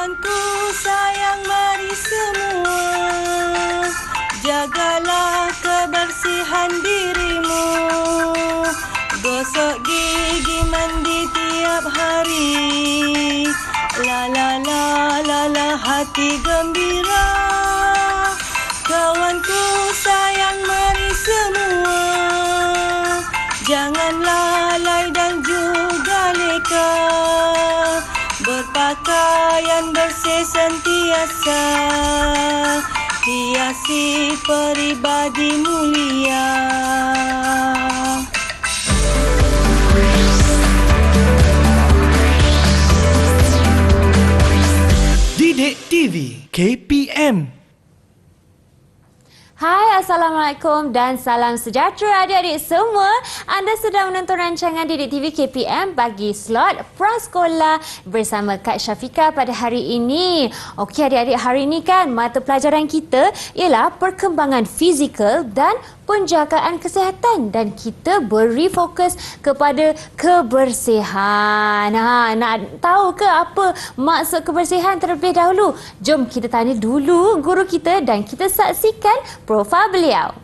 Kawanku sayang, mari semua jagalah kebersihan dirimu. Gosok gigi, mandi tiap hari. La la la la la, hati gembira. Kawanku sayang, mari semua jangan lalai dan juga leka. Berpakaian bersih sentiasa, hiasi peribadi mulia. Didik TV KPM. Hai, Assalamualaikum dan salam sejahtera adik-adik semua. Anda sedang menonton rancangan Didik TV KPM bagi slot prasekolah bersama Kak Syafika pada hari ini. Okey adik-adik, hari ini kan mata pelajaran kita ialah perkembangan fizikal dan penjagaan kesihatan dan kita beri fokus kepada kebersihan. Nak tahu ke apa maksud kebersihan terlebih dahulu? Jom kita tanya dulu guru kita dan kita saksikan profil beliau.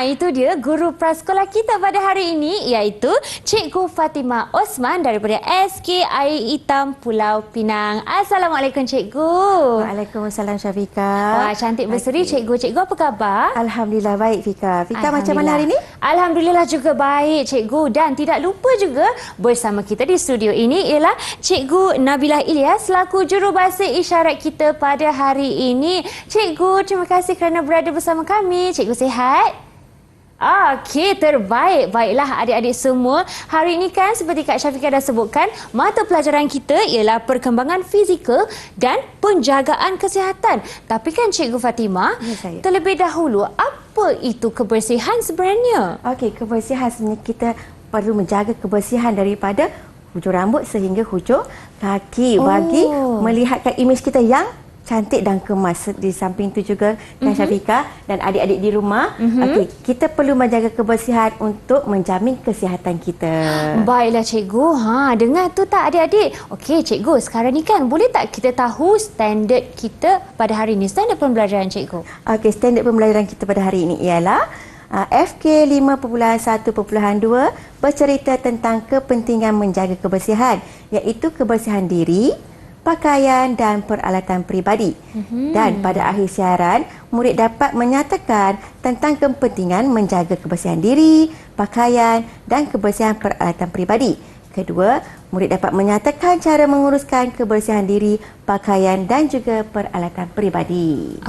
Itu dia guru prasekolah kita pada hari ini iaitu Cikgu Fatimah Osman daripada SK Air Hitam Pulau Pinang. Assalamualaikum Cikgu. Waalaikumsalam Syafika. Wah, cantik berseri Cikgu. Cikgu apa khabar? Alhamdulillah baik Fika. Fika macam mana hari ini? Alhamdulillah juga baik Cikgu. Dan tidak lupa juga bersama kita di studio ini ialah Cikgu Nabilah Ilyas selaku jurubahasa isyarat kita pada hari ini. Cikgu, terima kasih kerana berada bersama kami. Cikgu sihat? Okey, terbaik. Baiklah adik-adik semua. Hari ini kan seperti Kak Syafika dah sebutkan, mata pelajaran kita ialah perkembangan fizikal dan penjagaan kesihatan. Tapi kan Cikgu Fatimah, terlebih dahulu, apa itu kebersihan sebenarnya? Okey, kebersihan sebenarnya kita perlu menjaga kebersihan daripada hujung rambut sehingga hujung kaki bagi melihatkan imej kita yang cantik dan kemas. Di samping itu juga Kak Syafika dan adik-adik di rumah, okey, kita perlu menjaga kebersihan untuk menjamin kesihatan kita. Baiklah Cikgu. Dengar tu tak adik-adik? Okey Cikgu, sekarang ni kan boleh tak kita tahu standard kita pada hari ini? Standard pembelajaran Cikgu. Okey, standard pembelajaran kita pada hari ini ialah FK 5.1.2 bercerita tentang kepentingan menjaga kebersihan, iaitu kebersihan diri, pakaian dan peralatan peribadi. Dan pada akhir siaran, murid dapat menyatakan tentang kepentingan menjaga kebersihan diri, pakaian dan kebersihan peralatan peribadi. Kedua, murid dapat menyatakan cara menguruskan kebersihan diri, pakaian dan juga peralatan peribadi.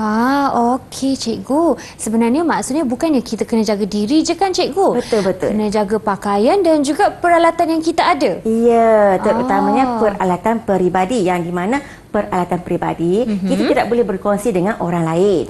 Okey Cikgu. Sebenarnya maksudnya bukannya kita kena jaga diri je kan Cikgu? Betul-betul. Kena jaga pakaian dan juga peralatan yang kita ada. Ya, terutamanya peralatan peribadi yang di mana peralatan peribadi kita tidak boleh berkongsi dengan orang lain.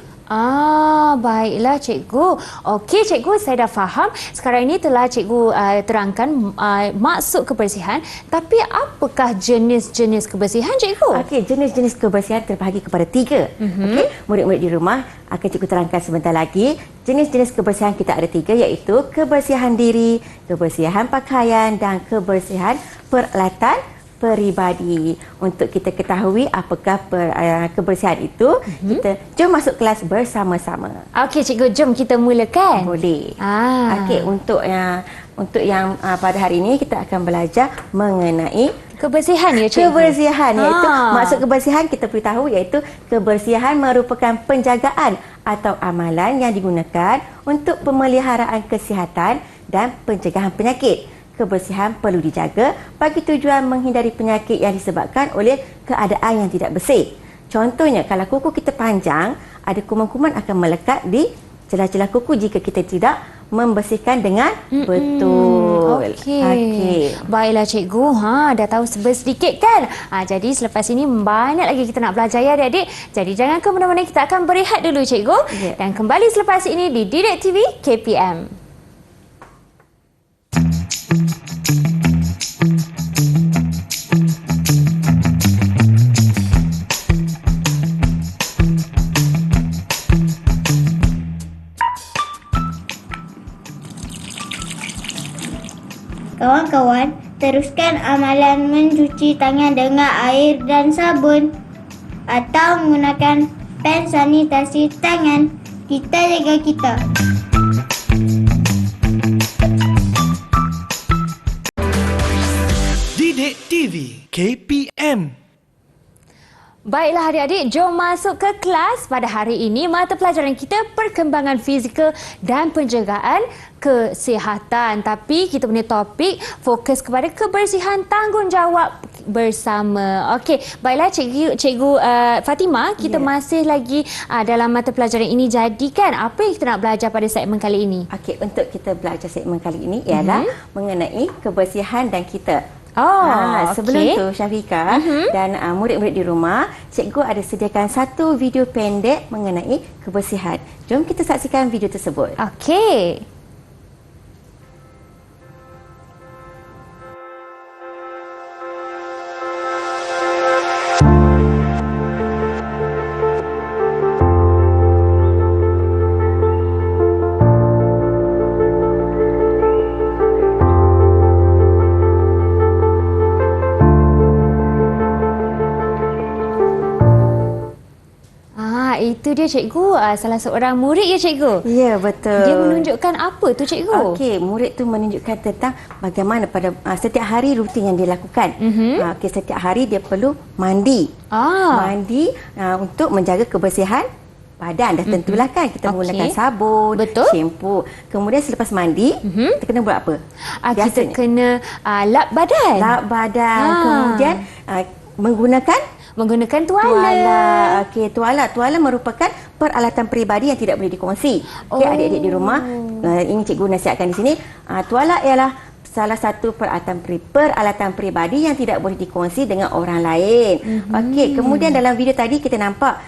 Baiklah Cikgu. Okey Cikgu, saya dah faham. Sekarang ini telah Cikgu terangkan maksud kebersihan. Tapi apakah jenis-jenis kebersihan Cikgu? Okey, jenis-jenis kebersihan terbahagi kepada 3. Okey, murid-murid di rumah akan Cikgu terangkan sebentar lagi. Jenis-jenis kebersihan kita ada 3 iaitu kebersihan diri, kebersihan pakaian dan kebersihan peralatan peribadi. Untuk kita ketahui apakah kebersihan itu, kita jom masuk kelas bersama-sama. Okey Cikgu, jom kita mulakan. Boleh. Okey, untuk yang pada hari ini kita akan belajar mengenai kebersihan ya Cikgu. Kebersihan iaitu maksud kebersihan kita beritahu iaitu kebersihan merupakan penjagaan atau amalan yang digunakan untuk pemeliharaan kesihatan dan pencegahan penyakit. Kebersihan perlu dijaga bagi tujuan menghindari penyakit yang disebabkan oleh keadaan yang tidak bersih. Contohnya, kalau kuku kita panjang, ada kuman-kuman akan melekat di celah-celah kuku jika kita tidak membersihkan dengan betul. Okey. Baiklah cikgu. Dah tahu sedikit kan? Jadi selepas ini banyak lagi kita nak belajar ya adik-adik. Jadi jangan ke mana-mana, kita akan berehat dulu cikgu. Dan kembali selepas ini di Didik TV KPM. Kawan-kawan, teruskan amalan mencuci tangan dengan air dan sabun atau menggunakan pen sanitasi tangan. Kita jaga kita. Didik TV KPM. Baiklah adik-adik, jom masuk ke kelas. Pada hari ini, mata pelajaran kita perkembangan fizikal dan penjagaan kesihatan. Tapi kita punya topik fokus kepada kebersihan tanggungjawab bersama. Okey, baiklah Cikgu Fatimah, kita masih lagi dalam mata pelajaran ini. Jadi kan, apa yang kita nak belajar pada segmen kali ini? Okey, untuk kita belajar segmen kali ini ialah mengenai kebersihan dan kita. Sebelum tu Syafiqah dan murid-murid di rumah, cikgu ada sediakan satu video pendek mengenai kebersihan. Jom kita saksikan video tersebut. Okey. Itu dia cikgu, salah seorang murid ya cikgu? Ya, betul. Dia menunjukkan apa tu cikgu? Okey, murid tu menunjukkan tentang bagaimana pada setiap hari rutin yang dia lakukan. Okey, setiap hari dia perlu mandi. Mandi untuk menjaga kebersihan badan. Dah tentulah kan kita menggunakan sabun, shampoo. Kemudian selepas mandi, kita kena buat apa? Kita kena lap badan. Lap badan. Kemudian menggunakan tuala. Okey, tuala merupakan peralatan peribadi yang tidak boleh dikongsi. Okey, adik-adik di rumah, ini cikgu nasihatkan di sini, tuala ialah salah satu peralatan peribadi yang tidak boleh dikongsi dengan orang lain. Okey, kemudian dalam video tadi kita nampak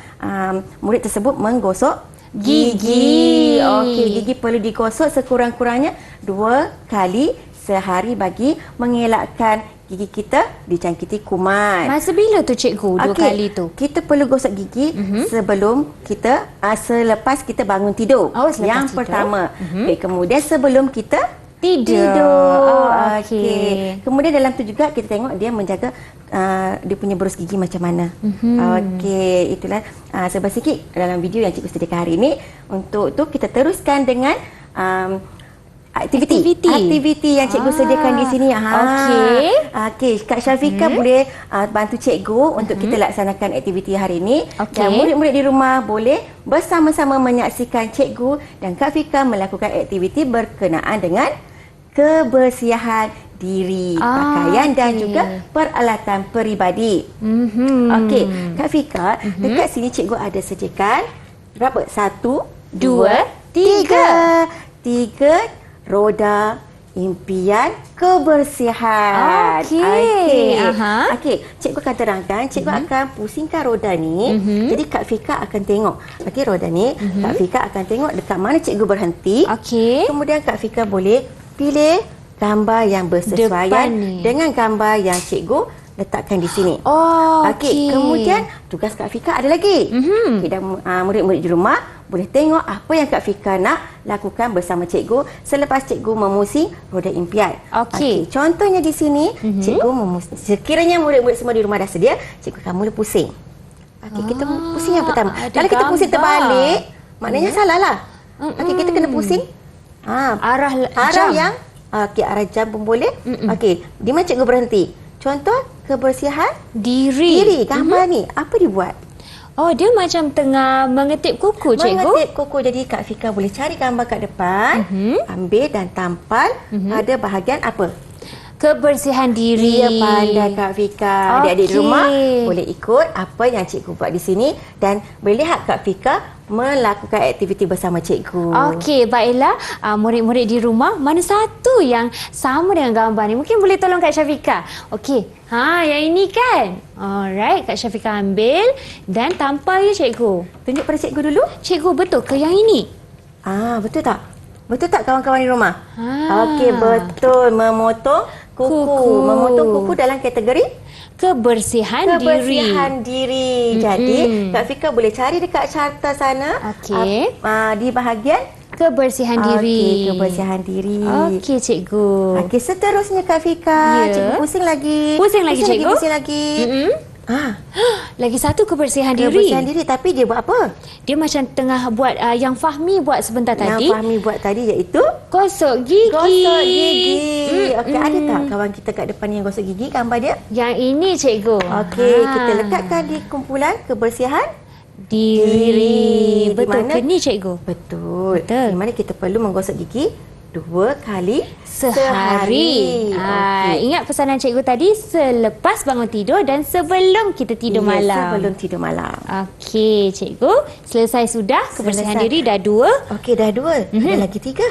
murid tersebut menggosok gigi. Okey, gigi perlu digosok sekurang-kurangnya 2 kali sehari bagi mengelakkan gigi kita dijangkiti kuman. Masa bila tu cikgu 2 kali tu? Kita perlu gosok gigi selepas kita bangun tidur. Yang pertama. Kemudian sebelum kita tidur. Okey. Kemudian dalam tu juga kita tengok dia menjaga dia punya berus gigi macam mana. Okey, itulah sebab sikit dalam video yang cikgu sediakan hari ini. Untuk tu kita teruskan dengan aktiviti yang cikgu sediakan di sini. Okey, Kak Syafiqah boleh bantu cikgu untuk kita laksanakan aktiviti hari ini. Dan murid-murid di rumah boleh bersama-sama menyaksikan cikgu dan Kak Fika melakukan aktiviti berkenaan dengan kebersihan diri, pakaian dan juga peralatan peribadi. Okey, Kak Fika, dekat sini cikgu ada sediakan berapa? 1, 2, 3. 3 roda impian kebersihan. Okey, cikgu akan terangkan, cikgu akan pusingkan roda ni. Jadi Kak Fika akan tengok. Okey, roda ni Kak Fika akan tengok dekat mana cikgu berhenti. Kemudian Kak Fika boleh pilih gambar yang bersesuaian dengan gambar yang cikgu letakkan di sini. Okey, kemudian tugas Kak Fika ada lagi. Dan murid-murid di rumah boleh tengok apa yang Kak Fika nak lakukan bersama cikgu selepas cikgu memusing roda impian. Okey, contohnya di sini cikgu memusing. Sekiranya murid-murid semua di rumah dah sedia, cikgu akan mula pusing. Okey, kita pusing yang pertama. Kalau kita pusing terbalik, maknanya salah lah. Okey, kita kena pusing arah yang arah jam pun boleh. Okey, di mana cikgu berhenti? Contoh kebersihan diri. Gambar ni apa dibuat? Dia macam tengah mengetip kuku cikgu. Mengetip kuku. Jadi Kak Fika boleh cari gambar kat depan, ambil dan tampal pada bahagian apa? Kebersihan diri. Dia pandai Kak Fika. Adik-adik di rumah boleh ikut apa yang cikgu buat di sini dan boleh lihat Kak Fika melakukan aktiviti bersama cikgu. Okey, baiklah. Murid-murid di rumah, mana satu yang sama dengan gambar ni? Mungkin boleh tolong Kak Syafiqah. Okey. Yang ini kan? Alright, Kak Syafiqah ambil dan tampal ya cikgu. Tunjuk pada cikgu dulu. Cikgu, betul ke yang ini? Betul tak? Betul tak kawan-kawan di rumah? Okey, betul. Memotong kuku. Memotong kuku dalam kategori kebersihan diri. Jadi, Kak Fika boleh cari dekat carta sana. Okey. Di bahagian kebersihan diri. Okey, kebersihan diri. Okey, cikgu. Okey, seterusnya Kak Fika. Cikgu pusing lagi. Pusing lagi, cikgu? Pusing lagi. Lagi satu kebersihan diri. Kebersihan diri, tapi dia buat apa? Dia macam tengah buat yang Fahmi buat sebentar tadi. Yang Fahmi buat tadi iaitu gosok gigi. Gosok gigi. Okey, ada tak kawan kita kat depan ni yang gosok gigi gambar dia? Yang ini cikgu. Okey, kita lekatkan di kumpulan kebersihan diri. Di Betul mana? ke ni cikgu? Betul. Betul. Di mana kita perlu menggosok gigi 2 kali sehari. Ingat pesanan cikgu tadi, selepas bangun tidur dan sebelum kita tidur malam. Sebelum tidur malam. Okey, cikgu. Selesai sudah kebersihan Selesai. diri dah 2. Okey, dah 2. Ada lagi 3.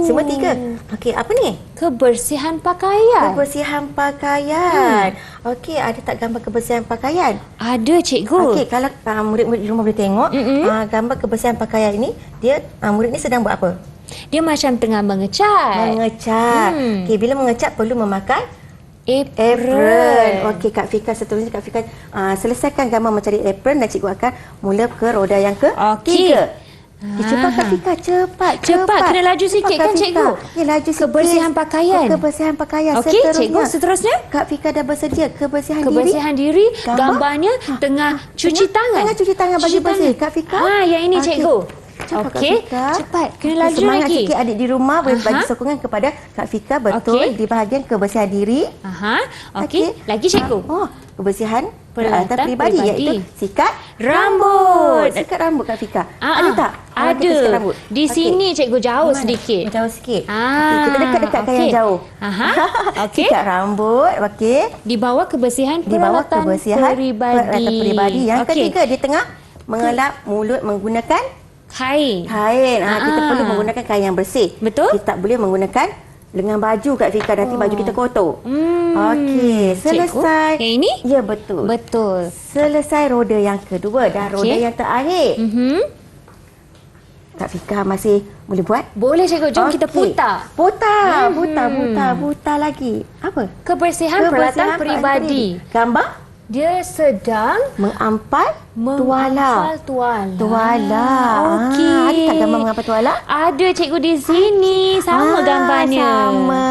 Semua 3. Okey, apa ni? Kebersihan pakaian. Kebersihan pakaian. Okey, ada tak gambar kebersihan pakaian? Ada cikgu. Okey, kalau murid-murid di rumah boleh tengok, gambar kebersihan pakaian ini, dia murid ni sedang buat apa? Dia macam tengah mengecat. Mengecat. Okey, bila mengecat perlu memakai apron. Okey, Kak Fika, seterusnya Kak Fika selesaikan gambar mencari apron dan cikgu akan mula ke roda yang ke-3. Cepat Kak Fika, cepat. Kena laju sikit kan cikgu? Ya, laju sikit. Kebersihan pakaian. Kebersihan pakaian. Okey, cikgu, seterusnya? Kak Fika dah bersedia. Kebersihan diri. Gambarnya tengah cuci tangan. Tengah cuci tangan bagi bersih. Kak Fika. Yang ini cikgu. Okey, cepat. Kena laju semangat lagi. Sikit adik di rumah boleh bagi sokongan kepada Kak Fika. Betul, di bahagian kebersihan diri. Okey, lagi cikgu. Kebersihan peralatan peribadi iaitu sikat rambut. Sikat rambut Kak Fika. Ada tak? Ada. Di sini cikgu jauh sedikit. Jauh sikit. Kita dekat-dekatkan yang jauh. Okey. Sikat rambut. Okey. Di bawah kebersihan peralatan peribadi. Yang ketiga, dia tengah mengelap mulut menggunakan kain. Kita perlu menggunakan kain yang bersih. Betul. Kita tak boleh menggunakan lengan baju Kak Fika, nanti baju kita kotor. Okey, selesai. Yang ini? Ya, betul. Betul. Selesai roda yang kedua dan roda yang terakhir. Kak Fika masih boleh buat? Boleh cikgu, jom kita putar. Putar lagi. Apa? Kebersihan peralatan peribadi. Gambar? Dia sedang mengampal tuala. Okey. Ada tak gambar mengampal tuala? Ada cikgu di sini. Sama gambarnya. Sama.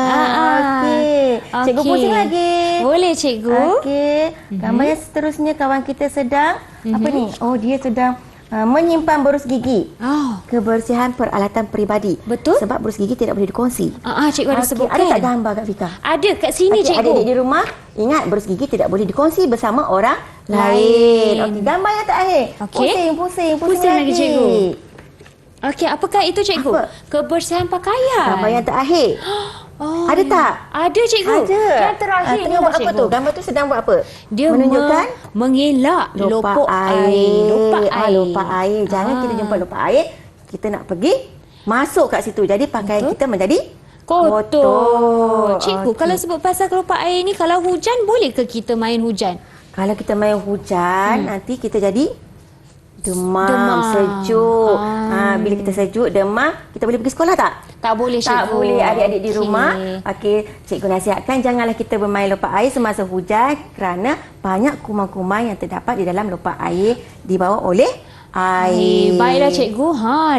Okey. Cikgu pusing lagi. Boleh cikgu. Okey. Gambar yang seterusnya kawan kita sedang apa ni? Dia sedang menyimpan boros gigi. Kebersihan peralatan peribadi. Betul. Sebab boros gigi tidak boleh dikongsi. Cikgu ada sebutkan. Ada tak gambar Kak Fika? Ada kat sini cikgu. Adik-adik di rumah, ingat boros gigi tidak boleh dikongsi bersama orang lain. Okey, gambar yang terakhir. Pusing lagi cikgu. Okey, apakah itu cikgu? Kebersihan pakaian. Gambar yang terakhir. Ada tak? Ada cikgu. Ada. Yang terakhir tengah buat apa tu? Gambar tu sedang buat apa? Dia menunjukkan mengelak lopok air. Lopak air. Jangan kita jumpa lopak air, kita nak pergi masuk kat situ. Jadi pakaian kita menjadi kotor. Cikgu, kalau sebut pasal kelopak air ni, kalau hujan boleh ke kita main hujan? Kalau kita main hujan, nanti kita jadi demam. Sejuk. Bila kita sejuk, demam, kita boleh pergi sekolah tak? Tak boleh cikgu. Tak boleh. Adik-adik di rumah. Okey, cikgu nasihatkan janganlah kita bermain lopak air semasa hujan kerana banyak kuman-kuman yang terdapat di dalam lopak air dibawa oleh air. Baiklah cikgu.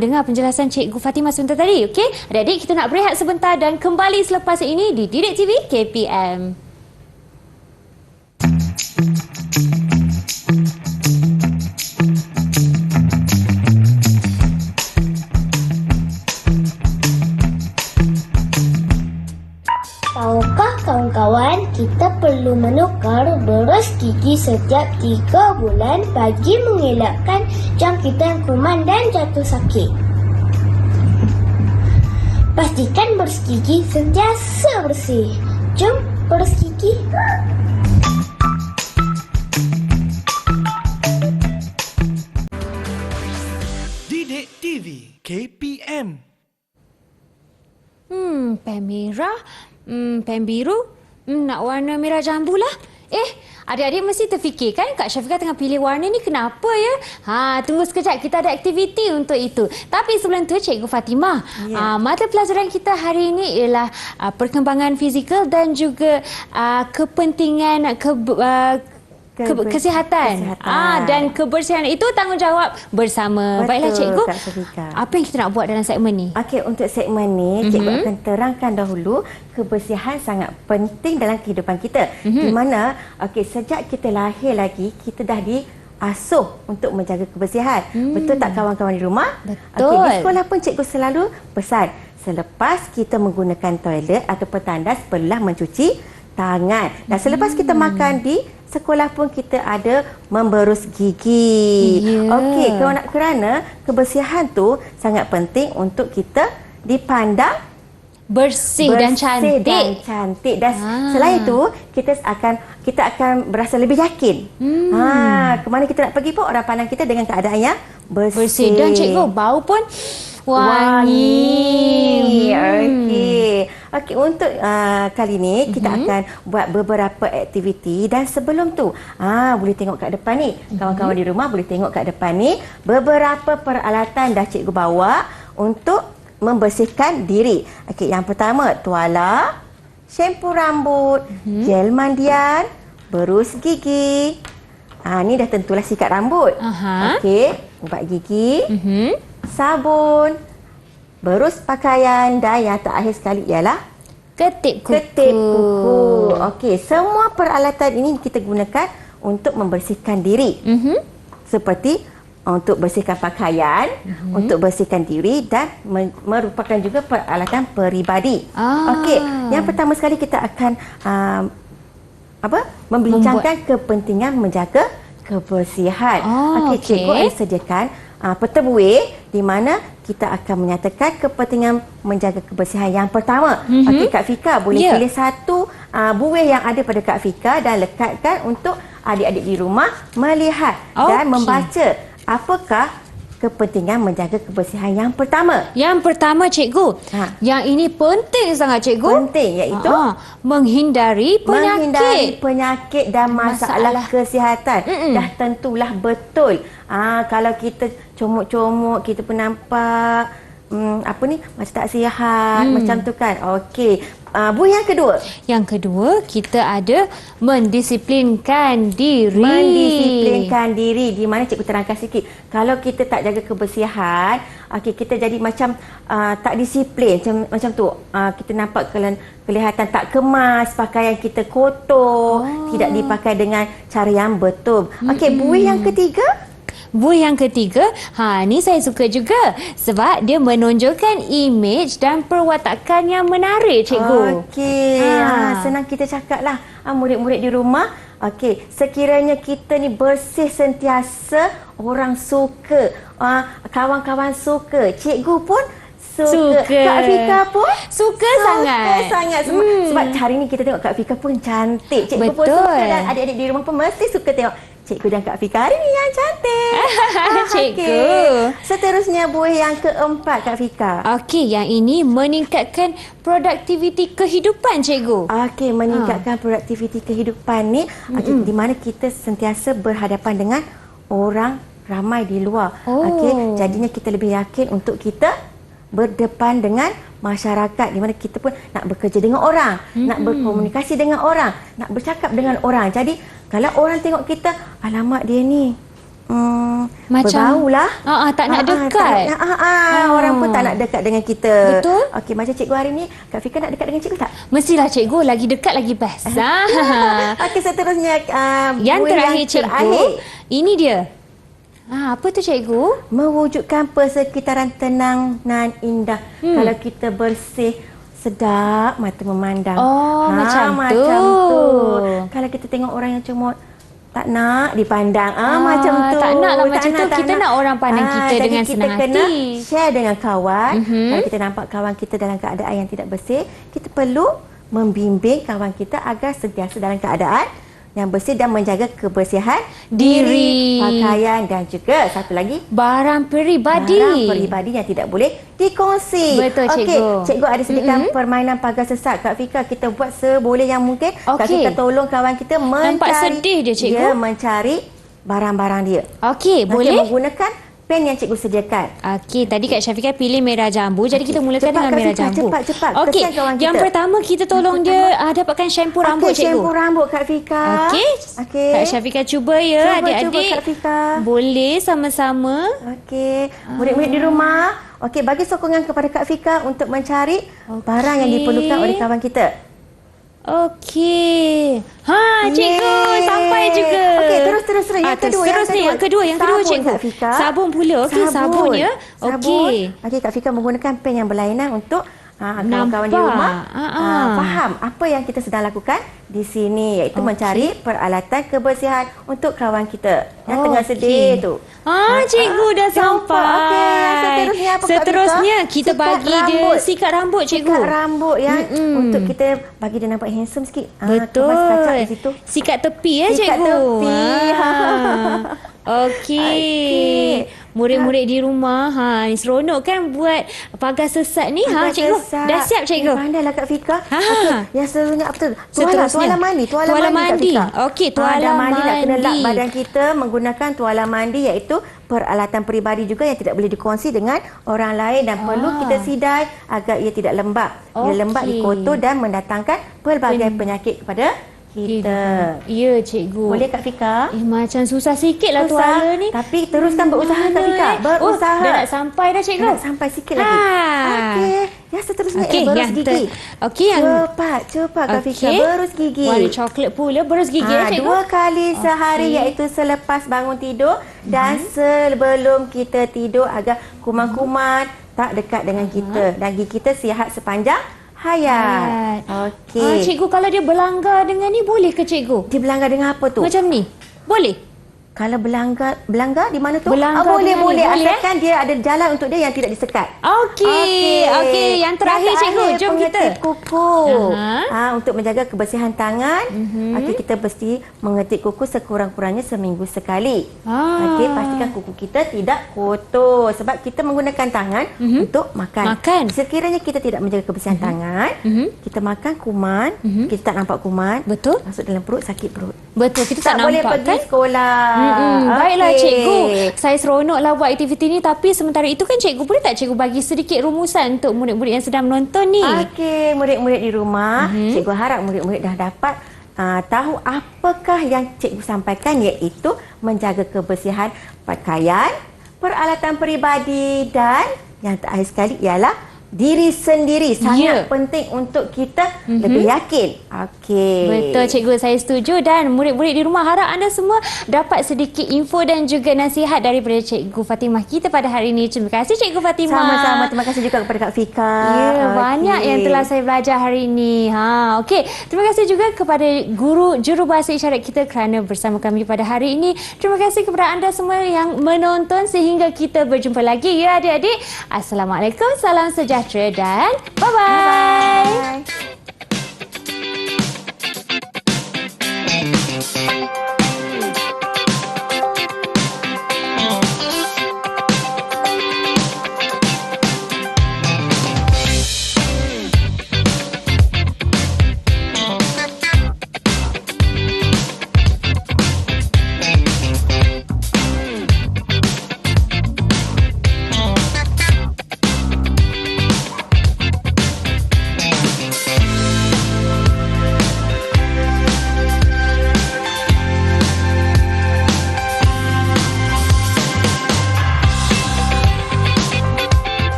Dengar penjelasan cikgu Fatimah sebentar tadi. Okey, adik-adik kita nak berehat sebentar dan kembali selepas ini di Didik TV KPM. Tahukah kawan-kawan, kita perlu menukar boros gigi setiap 3 bulan bagi mengelakkan jangkitan kuman dan jatuh sakit. Pastikan boros gigi sentiasa bersih. Jom boros gigi. Didik TV KPM. Pen merah, pen biru, nak warna merah jambu lah. Adik-adik mesti terfikir kan Kak Syafiqah tengah pilih warna ni kenapa ya? Tunggu sekejap, kita ada aktiviti untuk itu. Tapi sebelum tu Cikgu Fatimah, mata pelajaran kita hari ini ialah perkembangan fizikal dan juga kepentingan kesihatan. Dan kebersihan itu tanggungjawab bersama. Betul, Baiklah Cikgu, Kak Syafiqah. apa yang kita nak buat dalam segmen ni? Okey, untuk segmen ni, cikgu akan terangkan dahulu kebersihan sangat penting dalam kehidupan kita. Di mana, sejak kita lahir lagi, kita dah diasuh untuk menjaga kebersihan. Betul tak kawan-kawan di rumah? Betul. Di sekolah pun cikgu selalu pesan, selepas kita menggunakan toilet atau tandas, perlulah mencuci tangan. Dan selepas kita makan di sekolah pun kita ada memberus gigi. Okey, kerana kebersihan tu sangat penting untuk kita dipandang Bersih dan cantik. Dan selain itu kita akan berasa lebih yakin. Kemana kita nak pergi pun orang pandang kita dengan keadaan yang bersih. Dan cikgu, bau pun wangi. Okey, untuk kali ni kita akan buat beberapa aktiviti dan sebelum tu boleh tengok kat depan ni. Kawan-kawan di rumah boleh tengok kat depan ni beberapa peralatan dah cikgu bawa untuk membersihkan diri. Okey, yang pertama tuala, syampu rambut, gel mandian, berus gigi. Ni dah tentulah sikat rambut. Okey, ubat gigi, sabun, berus pakaian dan yang terakhir sekali ialah ketip kuku. Okey, semua peralatan ini kita gunakan untuk membersihkan diri. Seperti untuk bersihkan pakaian, untuk bersihkan diri dan merupakan juga peralatan peribadi. Okey, yang pertama sekali kita akan membincangkan kepentingan menjaga kebersihan. Okey, cikgu ada sediakan peta buih di mana kita akan menyatakan kepentingan menjaga kebersihan. Yang pertama, okey Kak Fika boleh pilih satu buih yang ada pada Kak Fika dan lekatkan untuk adik-adik di rumah melihat dan membaca apakah kepentingan menjaga kebersihan yang pertama. Yang pertama cikgu, yang ini penting sangat cikgu. Penting, iaitu menghindari penyakit dan masalah kesihatan. Dah tentulah betul. Kalau kita comot-comot, kita pun nampak macam tak sihat, macam tu kan. Okey. Buih yang kedua. Yang kedua, kita ada mendisiplinkan diri. Mendisiplinkan diri. Di mana cikgu terangkan sikit. Kalau kita tak jaga kebersihan, kita jadi macam tak disiplin. Macam tu. Kita nampak kelihatan tak kemas, pakaian kita kotor, tidak dipakai dengan cara yang betul. Okey, buih yang ketiga. Buih yang ketiga, ni saya suka juga sebab dia menonjolkan imej dan perwatakan yang menarik, cikgu. Okey, senang kita cakaplah murid-murid di rumah. Okey, sekiranya kita ni bersih sentiasa, orang suka, kawan-kawan suka, cikgu pun suka. Kak Fika pun suka sangat. Sebab hari ni kita tengok Kak Fika pun cantik. Cikgu pun suka dan adik-adik di rumah pun mesti suka tengok cikgu dan Kak Fika hari ni yang cantik. Cikgu. Seterusnya buih yang keempat Kak Fika. Okey, yang ini meningkatkan produktiviti kehidupan, cikgu. Okey, meningkatkan produktiviti kehidupan ni di mana kita sentiasa berhadapan dengan orang ramai di luar. Okey, jadinya kita lebih yakin untuk kita berdepan dengan masyarakat di mana kita pun nak bekerja dengan orang, nak berkomunikasi dengan orang, nak bercakap dengan orang. Jadi kalau orang tengok kita, alamak dia ni berbau lah. Tak nak dekat. Orang pun tak nak dekat dengan kita. Betul. Okey, macam cikgu hari ni, Kak Fika nak dekat dengan cikgu tak? Mestilah cikgu, lagi dekat lagi best. Okey, seterusnya yang terakhir cikgu, ini dia. Apa tu cikgu? Mewujudkan persekitaran tenang dan indah. Kalau kita bersih, sedap mata memandang. Macam tu. Kalau kita tengok orang yang comot, tak nak dipandang. Macam tu. Tak nak lah macam tu. Kita nak orang pandang kita dengan senang hati. Kita kena share dengan kawan. Kalau kita nampak kawan kita dalam keadaan yang tidak bersih, kita perlu membimbing kawan kita agar sentiasa dalam keadaan yang bersih dan menjaga kebersihan Diri. pakaian dan juga satu lagi Barang peribadi. barang peribadi yang tidak boleh dikongsi. Betul, Okey, cikgu. cikgu ada sediakan permainan pagar sesat. Kak Fika, kita buat seboleh yang mungkin. Kak Okey. Fika tolong kawan kita mencari. Nampak sedih dia, cikgu. Dia mencari barang-barang dia. Okey, Nanti boleh? menggunakan pen yang cikgu sediakan. Okey, tadi Kak Syafika pilih merah jambu. Jadi kita mulakan Cepat, dengan Kak merah Fika, jambu. cepat. Okey, Kesian kawan yang kita. pertama kita tolong dia dapatkan shampoo rambut, Okey, cikgu. shampoo rambut Kak Fika. Okey. Okey. Kak Syafika cuba ya, Cuba, adik-adik. Kak Fika. Boleh sama-sama. Okey, murid-murid di rumah. Okey, bagi sokongan kepada Kak Fika untuk mencari barang yang diperlukan oleh kawan kita. Okey. Ha, cikgu Yeay. sampai juga. Okey, terus. Yang kedua, Yang kedua Sabun, cikgu. Kak Fika. Sabun pula. Okey, sabun ya. Sabun. Okey. Okey, Kak Fika menggunakan pen yang berlainan untuk kawan-kawan di Nampak. rumah Ha. faham apa yang kita sedang lakukan di sini, iaitu mencari peralatan kebersihan untuk kawan kita yang tengah sedih tu. Cikgu dah Jumpa. sampai. Okey, seterusnya apa, Kak Seterusnya Fika? kita Sikat bagi dia rambut. sikat rambut, cikgu. Sikat rambut ya, untuk kita bagi dia nampak handsome sikit. Betul. Kemas kacak di situ. Sikat tepi ya, Sikat cikgu. tepi. Okey. Murid-murid di rumah, ni seronok kan buat pagar sesat ni, cikgu. Sesat. Dah siap, cikgu? Pandailah Kak Fika. Ha. Okey, yang seterusnya apa tu? Seterusnya. Tuala mandi. Tuala mandi. Kak Fika. Okey, tuala Dah mandi nak kena lap mandi. badan kita menggunakan tuala mandi, iaitu peralatan peribadi juga yang tidak boleh dikongsi dengan orang lain dan perlu kita sidai agar ia tidak lembab. Ia lembab, Okey. dikotor dan mendatangkan pelbagai penyakit kepada kita. Ya, cikgu. Boleh Kak Fika? Macam susah sikit lah Susah, tuala ni. tapi teruskan berusaha Kak Fika. Berusaha. Dah nak sampai dah, cikgu. Dah nak sampai sikit lagi. Okey. Yang seterusnya Okey, berus yang gigi. Okey, yang Cepat Kak Fika. Okey. Berus gigi. warna coklat pula, berus gigi ya, cikgu. 2 kali sehari, iaitu selepas bangun tidur dan sebelum kita tidur agar kuman-kuman tak dekat dengan kita dan gigi kita sihat sepanjang hayat. Okey. Cikgu, kalau dia berlanggar dengan ni boleh ke, cikgu? Dia berlanggar dengan apa tu? Macam ni? Boleh? Kalau berlanggar di mana tu? Berlanggar boleh dengan ni, boleh. boleh, Asalkan dia ada jalan untuk dia yang tidak disekat. Okey. Yang terakhir, cikgu. Jom kita. Pengetik kuku. Aha. Untuk menjaga kebersihan tangan, okey, kita mesti mengetik kuku sekurang-kurangnya seminggu sekali. Okey, pastikan kuku kita tidak kotor sebab kita menggunakan tangan untuk makan. Sekiranya kita tidak menjaga kebersihan tangan, kita makan kuman, kita tak nampak kuman, Betul. masuk dalam perut, sakit perut. Betul, kita tak boleh nampak pergi kan? sekolah. Baiklah, Okey. cikgu. Saya seronoklah buat aktiviti ni, tapi sementara itu kan cikgu, boleh tak cikgu bagi sedikit rumusan untuk murid-murid yang sedang menonton ni? Okey, murid-murid di rumah, cikgu harap murid-murid dah dapat tahu apakah yang cikgu sampaikan, iaitu menjaga kebersihan pakaian, peralatan peribadi dan yang terakhir sekali ialah diri sendiri. Sangat penting untuk kita lebih yakin. Okey. Betul, cikgu, saya setuju dan murid-murid di rumah harap anda semua dapat sedikit info dan juga nasihat daripada cikgu Fatimah kita pada hari ini. Terima kasih cikgu Fatimah. Sama-sama, terima kasih juga kepada Kak Fika. Ya, banyak yang telah saya belajar hari ini. Okey. Terima kasih juga kepada guru jurubahasa isyarat kita kerana bersama kami pada hari ini. Terima kasih kepada anda semua yang menonton sehingga kita berjumpa lagi ya adik-adik. Assalamualaikum, salam sejahtera dan bye-bye. Bye.